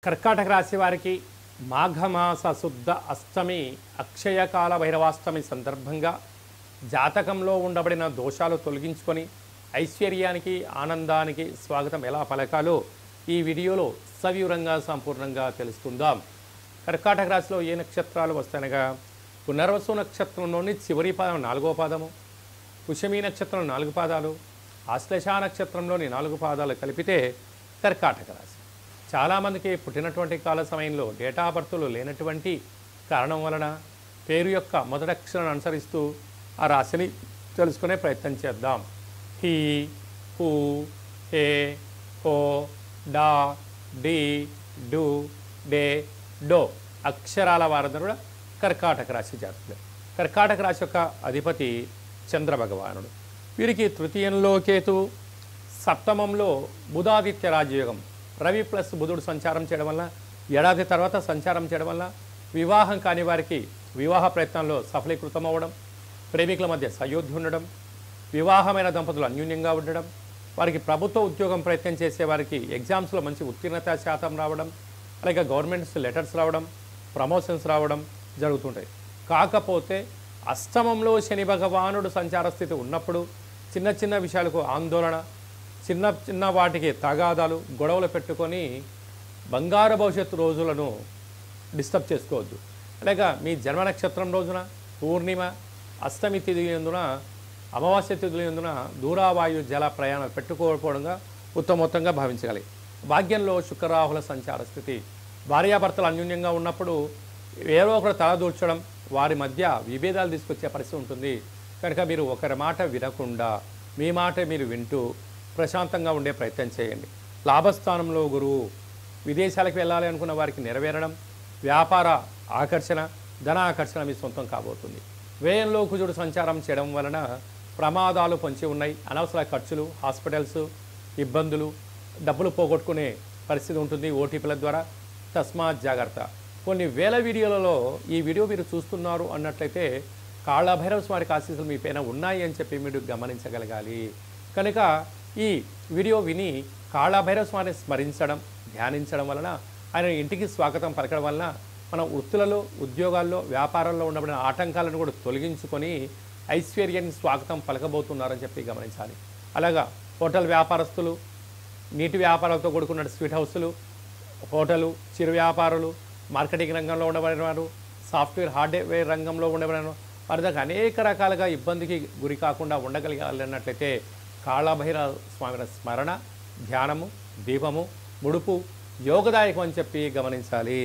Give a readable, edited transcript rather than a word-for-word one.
కర్కాటక రాశి వారికి మాఘమాస శుద్ధ అష్టమి అక్షయకాల భైరవాష్టమి సందర్భంగా జాతకంలో ఉండబడిన దోషాలు తొలగించుకొని ఐశ్వర్యానికి ఆనందానికి స్వాగతం ఎలా పలకాలో ఈ వీడియోలో సవివరంగా సంపూర్ణంగా తెలుసుకుందాం. కర్కాటక రాశిలో ఏ నక్షత్రాలు వస్తాయనగా పునర్వసు నక్షత్రంలోని చివరి పాదం 4వ పాదము, పుష్యమి నక్షత్రం 4 పాదాలు, ఆశ్లేష నక్షత్రంలోని 4 పాదాలు కలిపితే కర్కాటక రాశి. చాలామందికి పుట్టినటువంటి కాల సమయంలో డేటా బర్తులు లేనటువంటి కారణం వలన పేరు యొక్క మొదటి అక్షరాన్ని అనుసరిస్తూ ఆ రాశిని తెలుసుకునే ప్రయత్నం చేద్దాం. హీ, హూ, హే, హో, డా, డి, డు, డే, డో అక్షరాల వారందరూ కూడా కర్కాటక రాశి జాతకులు. కర్కాటక రాశి యొక్క అధిపతి చంద్ర భగవానుడు. వీరికి తృతీయంలో కేతు, సప్తమంలో బుధాదిత్య రాజయోగం. రవి ప్లస్ బుధుడు సంచారం చేయడం వల్ల, ఏడాది తర్వాత సంచారం చేయడం వల్ల వివాహం కాని వారికి వివాహ ప్రయత్నంలో సఫలీకృతం అవ్వడం, ప్రేమికుల మధ్య సయోధ్య ఉండడం, వివాహమైన దంపతులు అన్యూన్యంగా ఉండడం, వారికి ప్రభుత్వ ఉద్యోగం ప్రయత్నం చేసే వారికి ఎగ్జామ్స్లో మంచి ఉత్తీర్ణత శాతం రావడం, అలాగే గవర్నమెంట్స్ లెటర్స్ రావడం, ప్రమోషన్స్ రావడం జరుగుతుంటాయి. కాకపోతే అష్టమంలో శని భగవానుడు సంచార స్థితి ఉన్నప్పుడు చిన్న చిన్న విషయాలకు ఆందోళన, చిన్న చిన్న వాటికి తగాదాలు, గొడవలు పెట్టుకొని బంగారు భవిష్యత్తు రోజులను డిస్టర్బ్ చేసుకోవద్దు. అలాగే మీ జన్మ నక్షత్రం రోజున పూర్ణిమ, అష్టమి తిథి ఎందున, అమావాస్య తిథులు ఎందున దూరావాయు జల ప్రయాణాలు పెట్టుకోకపోవడంగా ఉత్తమోత్తంగా భావించగలి. భాగ్యంలో శుక్రరాహుల సంచార స్థితి. భార్యాభర్తలు అన్యూన్యంగా ఉన్నప్పుడు ఏదో ఒకరు తలదూర్చడం, వారి మధ్య విభేదాలు తీసుకొచ్చే పరిస్థితి ఉంటుంది. కనుక మీరు ఒకరి మాట వినకుండా మీ మాట మీరు వింటూ ప్రశాంతంగా ఉండే ప్రయత్నం చేయండి. లాభస్థానంలో గురువు. విదేశాలకు వెళ్ళాలి అనుకున్న వారికి నెరవేరడం, వ్యాపార ఆకర్షణ, ధన ఆకర్షణ మీ సొంతం కాబోతుంది. వ్యయంలో కుజుడు సంచారం చేయడం వలన ప్రమాదాలు పొంచి ఉన్నాయి. అనవసర ఖర్చులు, హాస్పిటల్స్, ఇబ్బందులు, డబ్బులు పోగొట్టుకునే పరిస్థితి ఉంటుంది ఓటీపీల ద్వారా. తస్మాత్ జాగ్రత్త. కొన్ని వేల వీడియోలలో ఈ వీడియో మీరు చూస్తున్నారు అన్నట్లయితే కాళభైరవ స్వామి ఆశీస్సులు మీ పైన ఉన్నాయి అని చెప్పి మీరు గమనించగలగాలి. కనుక ఈ వీడియో విని కాళభైరవ స్వామిని స్మరించడం, ధ్యానించడం వలన ఆయన ఇంటికి స్వాగతం పలకడం వలన మన వృత్తులలో, ఉద్యోగాల్లో, వ్యాపారాల్లో ఉండబడిన ఆటంకాలను కూడా తొలగించుకొని ఐశ్వర్యాన్ని స్వాగతం పలకబోతున్నారని చెప్పి గమనించాలి. అలాగా హోటల్ వ్యాపారస్తులు, నీటి వ్యాపారాలతో కూడుకున్న స్వీట్ హౌస్లు, హోటలు, చిరు వ్యాపారులు, మార్కెటింగ్ రంగంలో ఉండబడిన వారు, సాఫ్ట్వేర్ హార్డ్వేర్ రంగంలో ఉండబడిన వారి దగ్గర అనేక రకాలుగా ఇబ్బందికి గురి కాకుండా ఉండగలిగాలి అన్నట్లయితే కాళభైరవ స్వామి స్మరణ, ధ్యానము, దీపము, ముడుపు యోగదాయకం అని చెప్పి గమనించాలి.